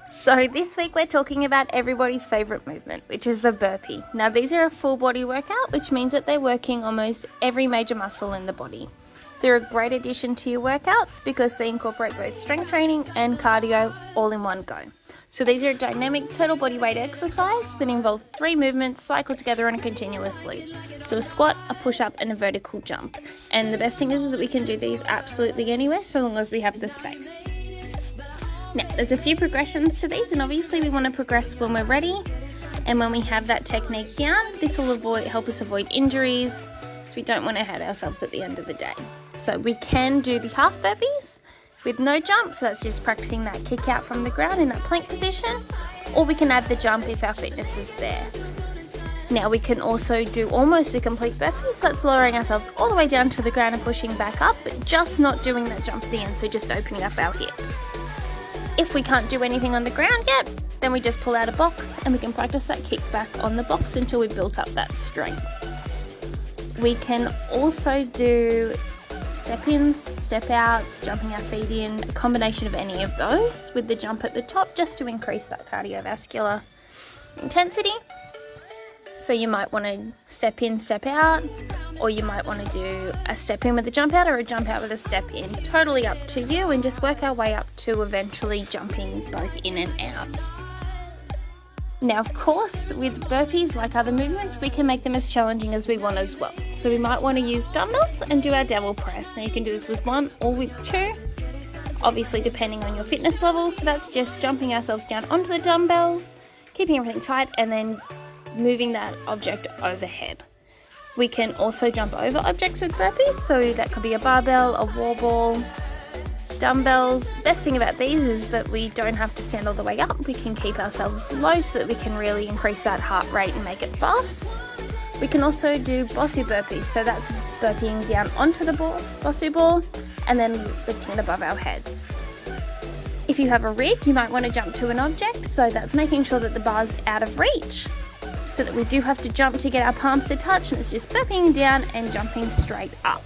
So this week we're talking about everybody's favourite movement, which is the burpee. Now these are a full body workout, which means that they're working almost every major muscle in the body. They're a great addition to your workouts because they incorporate both strength training and cardio all in one go. So these are a dynamic total body weight exercise that involve 3 movements cycled together in a continuous loop. So a squat, a push-up and a vertical jump. And the best thing is that we can do these absolutely anywhere so long as we have the space. Now, there's a few progressions to these, and obviously we want to progress when we're ready and when we have that technique down. This will help us avoid injuries, so we don't want to hurt ourselves at the end of the day. So we can do the half burpees with no jump, so that's just practicing that kick out from the ground in that plank position, or we can add the jump if our fitness is there. Now we can also do almost a complete burpee, so that's lowering ourselves all the way down to the ground and pushing back up, but just not doing that jump at the end, so just opening up our hips. If we can't do anything on the ground yet, then we just pull out a box and we can practice that kick back on the box until we've built up that strength. We can also do step-ins, step-outs, jumping our feet in, a combination of any of those with the jump at the top just to increase that cardiovascular intensity. So you might want to step in, step out, or you might want to do a step in with a jump out or a jump out with a step in. Totally up to you, and just work our way up to eventually jumping both in and out. Now, of course, with burpees, like other movements, we can make them as challenging as we want as well. So we might want to use dumbbells and do our devil press. Now you can do this with 1 or with 2, obviously depending on your fitness level. So that's just jumping ourselves down onto the dumbbells, keeping everything tight, and then moving that object overhead. We can also jump over objects with burpees, so that could be a barbell, a wall ball, dumbbells. Best thing about these is that we don't have to stand all the way up. We can keep ourselves low so that we can really increase that heart rate and make it fast. We can also do Bosu burpees, so that's burping down onto the Bosu ball and then lifting it above our heads. If you have a rig, you might want to jump to an object, so that's making sure that the bar's out of reach, so that we do have to jump to get our palms to touch, and it's just burping down and jumping straight up.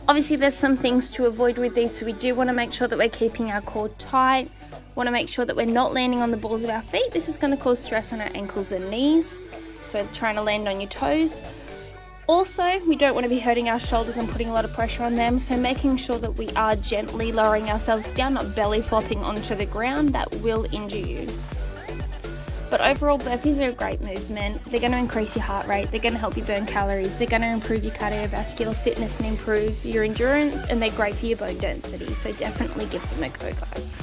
Obviously there's some things to avoid with these, so we do want to make sure that we're keeping our core tight, want to make sure that we're not landing on the balls of our feet. This is going to cause stress on our ankles and knees, so trying to land on your toes. Also, we don't want to be hurting our shoulders and putting a lot of pressure on them, so making sure that we are gently lowering ourselves down, not belly flopping onto the ground. That will injure you. But overall, burpees are a great movement. They're going to increase your heart rate, they're going to help you burn calories, they're going to improve your cardiovascular fitness and improve your endurance, and they're great for your bone density, so definitely give them a go, guys.